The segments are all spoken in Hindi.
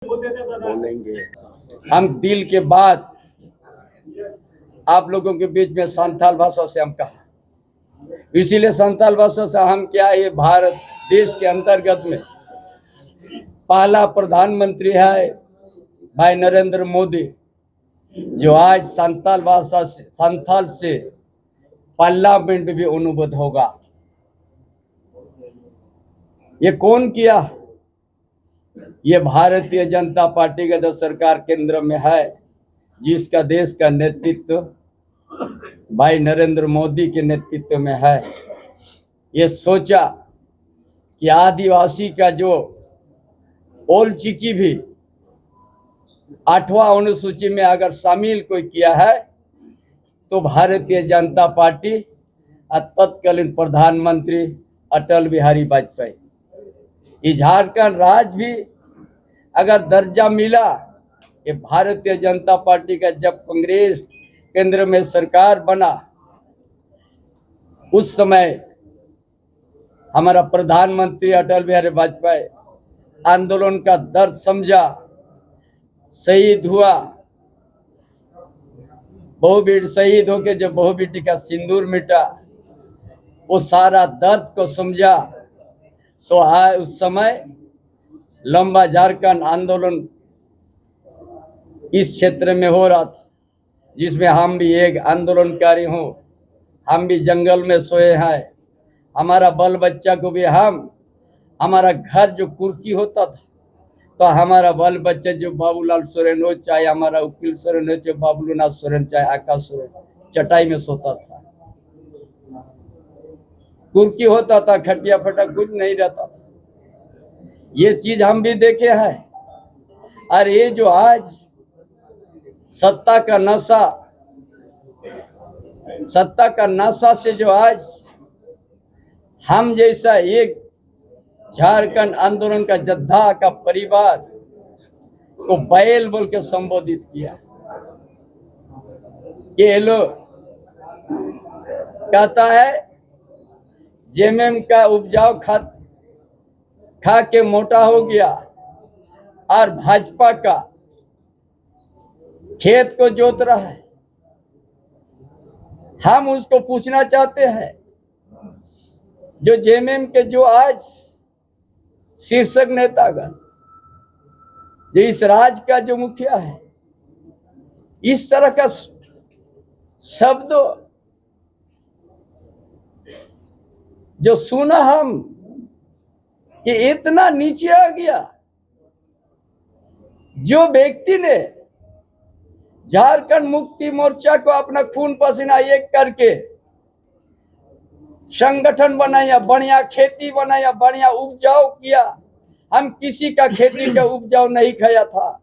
बोलेंगे। हम दिल के बात आप लोगों के बीच में संथाल भाषा से हम कहा, इसीलिए संथाल भाषा से हम क्या, ये भारत देश के अंतर्गत में पहला प्रधानमंत्री है भाई नरेंद्र मोदी, जो आज संथाल भाषा से, संथाल से पार्लियामेंट में भी अनुवाद होगा। ये कौन किया? ये भारतीय जनता पार्टी का जो सरकार केंद्र में है, जिसका देश का नेतृत्व भाई नरेंद्र मोदी के नेतृत्व में है। ये सोचा कि आदिवासी का जो ओल चिकी भी 8वां अनुसूची में अगर शामिल कोई किया है तो भारतीय जनता पार्टी और तत्कालीन प्रधानमंत्री अटल बिहारी वाजपेयी, ये झारखंड राज्य भी अगर दर्जा मिला, ये भारतीय जनता पार्टी का जब कांग्रेस केंद्र में सरकार बना, उस समय हमारा प्रधानमंत्री अटल बिहारी वाजपेयी आंदोलन का दर्द समझा, शहीद हुआ, बहु बेटी शहीद होके जब बहु बेटी का सिंदूर मिटा, वो सारा दर्द को समझा। तो उस समय लंबा झारखंड आंदोलन इस क्षेत्र में हो रहा था, जिसमें हम भी एक आंदोलनकारी हूँ। हम भी जंगल में सोए हैं, हमारा बाल बच्चा को भी हमारा घर जो कुर्की होता था, तो हमारा बाल बच्चा जो बाबूलाल सोरेन हो, चाहे हमारा उकील सोरेन हो, जो बाबूलाल सोरेन, चाहे आकाश सोरेन, चटाई में सोता था। कुर्की होता था, खटिया फटा कुछ नहीं रहता था। ये चीज हम भी देखे हैं। और ये जो आज सत्ता का नशा से जो आज हम जैसा एक झारखंड आंदोलन का योद्धा का परिवार को बैल बोल के संबोधित किया। ये लोग कहता है जेएमएम का उपजाऊ खा के मोटा हो गया, और भाजपा का खेत को जोत रहा है। हम उसको पूछना चाहते हैं, जो जेएमएम के जो आज शीर्षक नेतागण, जो इस राज्य का जो मुखिया है, इस तरह का शब्द जो सुना हम कि इतना नीचे आ गया। जो व्यक्ति ने झारखंड मुक्ति मोर्चा को अपना खून पसीना एक करके संगठन बनाया, बढ़िया खेती बनाया, बढ़िया उपजाऊ किया। हम किसी का खेती का उपजाऊ नहीं खाया था,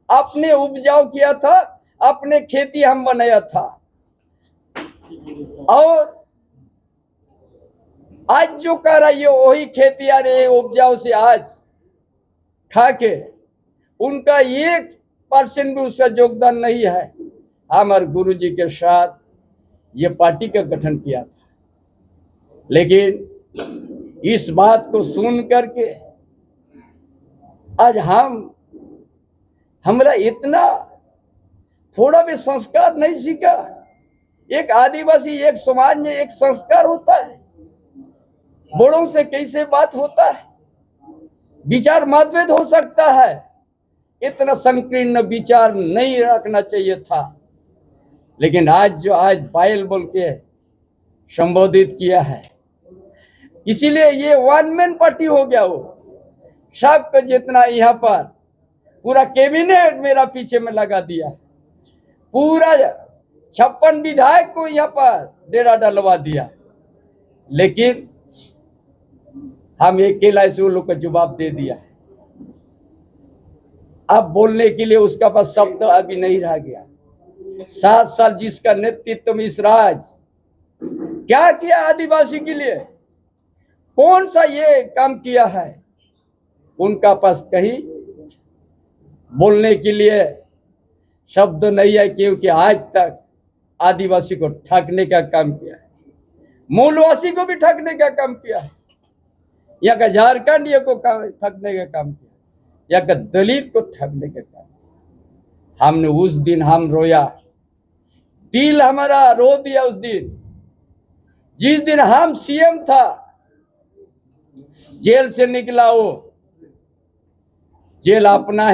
अपने उपजाऊ किया था, अपने खेती हम बनाया था। और आज जो कर रहा है वही खेती आ रही उपजाऊ से आज खा के, उनका 1% भी उसका योगदान नहीं है। हमारे गुरुजी के साथ ये पार्टी का गठन किया था, लेकिन इस बात को सुन करके आज हमारा इतना थोड़ा भी संस्कार नहीं सीखा। एक आदिवासी, एक समाज में एक संस्कार होता है, बड़ों से कैसे बात होता है, विचार मतभेद हो सकता है, इतना संकीर्ण विचार नहीं रखना चाहिए था। लेकिन आज बाइल बोल के संबोधित किया है, इसीलिए ये वन मैन पार्टी हो गया। वो सबको जितना यहाँ पर पूरा कैबिनेट मेरा पीछे में लगा दिया, पूरा 56 विधायक को यहाँ पर डेरा डलवा दिया। लेकिन हम अकेला से वो लोग को जवाब दे दिया है। अब बोलने के लिए उसका पास शब्द अभी नहीं रह गया। 7 साल जिसका नेतृत्व में इस राज्य क्या किया आदिवासी के लिए, कौन सा ये काम किया है, उनका पास कहीं बोलने के लिए शब्द नहीं है, क्योंकि आज तक आदिवासी को ठगने का काम किया है, मूलवासी को भी ठगने का काम किया है, यहाँ का झारखंड को ठगने का काम किया। या कि दलित को ठगने के काम। हमने उस दिन हम रोया, दिल हमारा रो दिया उस दिन। जिस दिन हम सीएम था, जेल से निकला वो, जेल अपना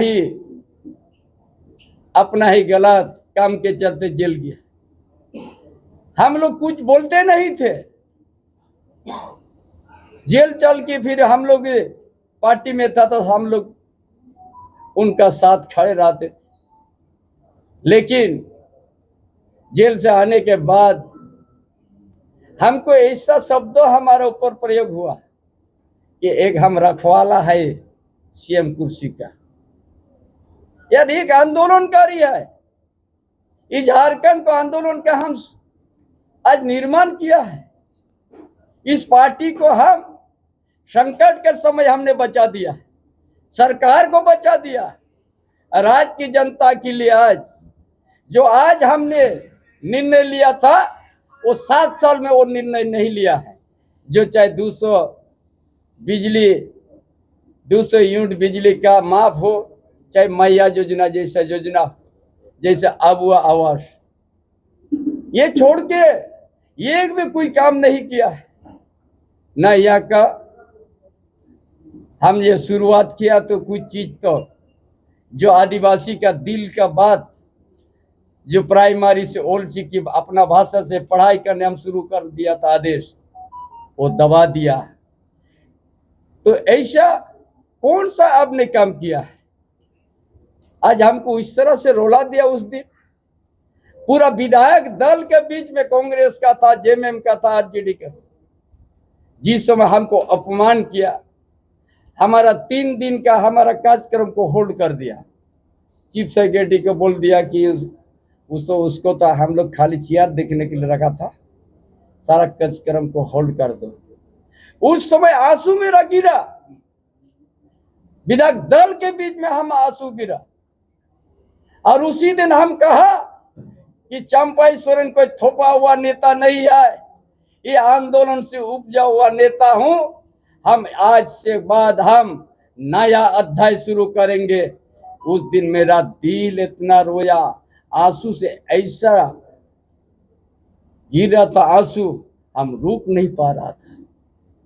ही गलत काम के चलते जेल गया। हम लोग कुछ बोलते नहीं थे। जेल चल के फिर हम लोग पार्टी में था तो हम लोग उनका साथ खड़े रहते थे। लेकिन जेल से आने के बाद हमको ऐसा शब्द हमारे ऊपर प्रयोग हुआ कि एक हम रखवाला है सीएम कुर्सी का, यार एक आंदोलनकारी है। इस झारखंड को आंदोलन का हम आज निर्माण किया है। इस पार्टी को हम संकट के समय हमने बचा दिया, सरकार को बचा दिया। राज्य की जनता के लिए आज हमने निर्णय लिया था, वो 7 साल में वो निर्णय नहीं लिया है। जो चाहे 200 यूनिट बिजली का माफ हो, चाहे मैया योजना जैसा योजना, जैसे अबुआ आवास, ये छोड़ के एक भी कोई काम नहीं किया है। न यहाँ का हम ये शुरुआत किया तो कुछ चीज तो जो आदिवासी का दिल का बात, जो प्राइमरी से ओल्ड की अपना भाषा से पढ़ाई करने हम शुरू कर दिया था आदेश, वो दबा दिया। तो ऐसा कौन सा आपने काम किया है? आज हमको इस तरह से रोला दिया। उस दिन पूरा विधायक दल के बीच में कांग्रेस का था, जेएमएम का था, आरजेडी का, जिस समय हमको अपमान किया, हमारा 3 दिन का हमारा कार्यक्रम को होल्ड कर दिया। चीफ सेक्रेटरी को बोल दिया कि उसको तो हम लोग खाली चेयर देखने के लिए रखा था, सारा कार्यक्रम को होल्ड कर दो। उस समय आंसू मेरा गिरा, विधायक दल के बीच में हम आंसू गिरा। और उसी दिन हम कहा कि चंपाई सोरेन कोई थोपा हुआ नेता नहीं है, ये आंदोलन से उपजा हुआ नेता हूं। हम आज से बाद हम नया अध्याय शुरू करेंगे। उस दिन मेरा दिल इतना रोया, आंसू से ऐसा गिर रहा था, आंसू हम रुक नहीं पा रहा था।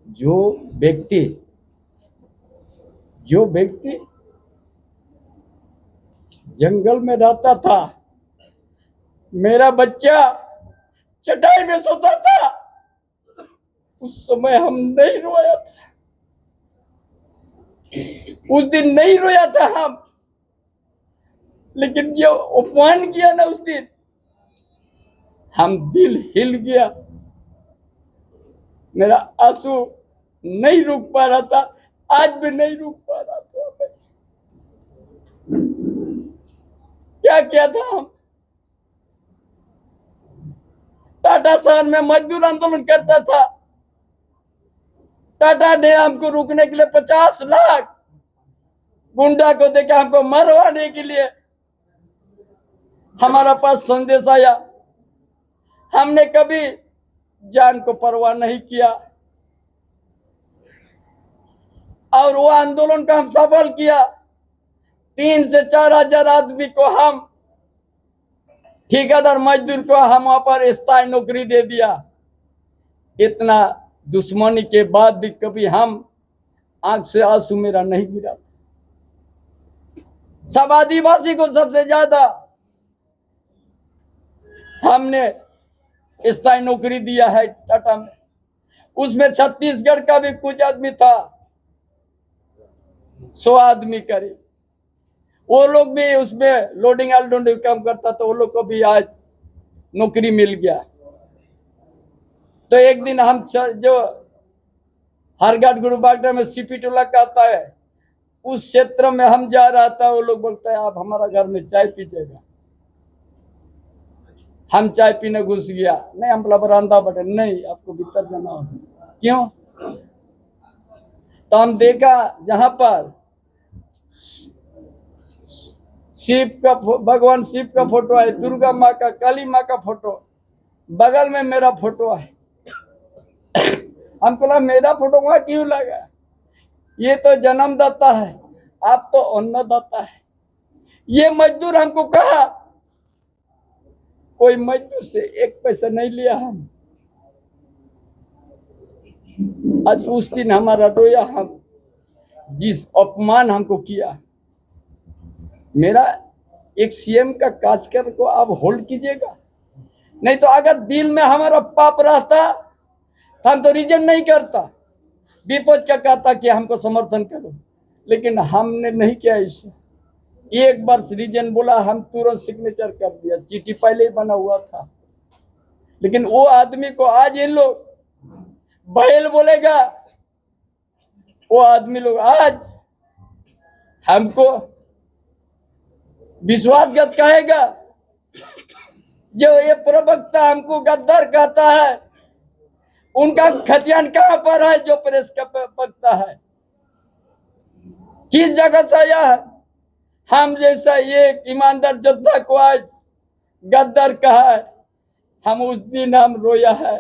जो व्यक्ति जंगल में रहता था, मेरा बच्चा चटाई में सोता था, उस समय हम नहीं रोया था। उस दिन नहीं रोया था हम, लेकिन जो अपमान किया ना उस दिन, हम दिल हिल गया। मेरा आंसू नहीं रुक पा रहा था, आज भी नहीं रुक पा रहा था। क्या किया था हम? टाटा शहर में मजदूर आंदोलन करता था। टाटा ने हमको रोकने के लिए 50 लाख गुंडा को देखा, हमको मरवाने के लिए हमारा पास संदेश आया। हमने कभी जान को परवाह नहीं किया और वो आंदोलन का हम सफल किया। 3 से 4 हजार आदमी को हम, ठेकेदार मजदूर को हम वहां पर स्थायी नौकरी दे दिया। इतना दुश्मनी के बाद भी कभी हम आंख से आंसू मेरा नहीं गिरा। सब आदिवासी को सबसे ज्यादा हमने स्थायी नौकरी दिया है टाटा में। उसमें छत्तीसगढ़ का भी कुछ आदमी था, 100 आदमी करीब, वो लोग भी उसमें लोडिंग अनलोडिंग काम करता था, वो लोग को भी आज नौकरी मिल गया। तो एक दिन हम जो हरघाट गुरुबागड़ा में सीपी टोला कहता है, उस क्षेत्र में हम जा रहा था, वो लोग बोलते हैं आप हमारा घर में चाय पीजिएगा। हम चाय पीने घुस गया, नहीं हम बरामदा बटे, नहीं आपको भीतर जाना होगा। क्यों? तो हम देखा जहां पर शिव का, भगवान शिव का फोटो है, दुर्गा माँ का, काली माँ का फोटो, बगल में मेरा फोटो है। हम बोला मेरा फोटो वहां क्यों लगा? ये तो जन्मदाता है, आप तो अन्नदाता है। ये मजदूर हमको कहा, कोई मजदूर से एक पैसा नहीं लिया हम। आज उस दिन हमारा रोया, हम जिस अपमान हमको किया। मेरा एक सीएम का कार्यक्रम को आप होल्ड कीजिएगा, नहीं तो अगर दिल में हमारा पाप रहता तो हम तो रीजन नहीं करता, विपक्ष का कहता कि हमको समर्थन करो, लेकिन हमने नहीं किया। इसे एक बार रीजन बोला, हम तुरंत सिग्नेचर कर दिया, चिट्ठी पहले ही बना हुआ था। लेकिन वो आदमी को आज इन लोग बैल बोलेगा, वो आदमी लोग आज हमको विश्वासघात कहेगा। जो ये प्रवक्ता हमको गद्दार कहता है, उनका खतियान कहां पर है? जो प्रेस का प्रवक्ता है किस जगह से आया है? हम जैसा एक ईमानदार योद्धा को आज गद्दार कहा है। हम उस दिन हम रोया है,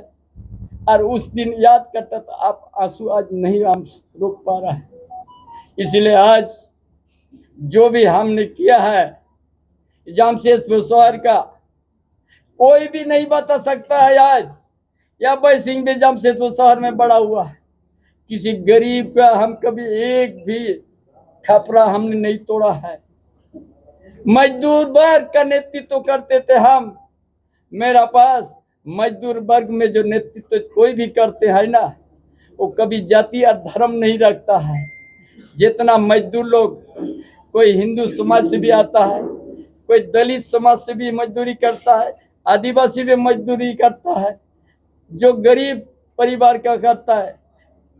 और उस दिन याद करता तो आप आंसू आज नहीं हम रोक पा रहा है। इसलिए आज जो भी हमने किया है जमशेदपुर शहर का, कोई भी नहीं बता सकता है आज या भाई सिंह भी जमशेदपुर शहर में बड़ा हुआ है। किसी गरीब का हम कभी एक भी खपरा हमने नहीं तोड़ा है। मजदूर वर्ग का नेतृत्व करते थे हम। मेरा पास मजदूर वर्ग में जो नेतृत्व कोई भी करते हैं ना, वो कभी जाति और धर्म नहीं रखता है। जितना मजदूर लोग, कोई हिंदू समाज से भी आता है, कोई दलित समाज से भी मजदूरी करता है, आदिवासी भी मजदूरी करता है, जो गरीब परिवार का करता है,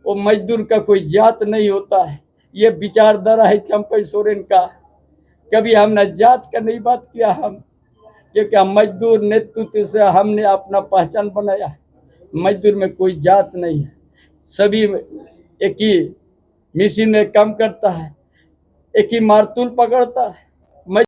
वो मजदूर का कोई जात नहीं होता है। ये विचारधारा है चंपई सोरेन का। कभी हमने जात का नहीं बात किया हम, क्योंकि हम मजदूर नेतृत्व से हमने अपना पहचान बनाया। मजदूर में कोई जात नहीं है, सभी एक ही मशीन में काम करता है, एक ही मारतूल पकड़ता है,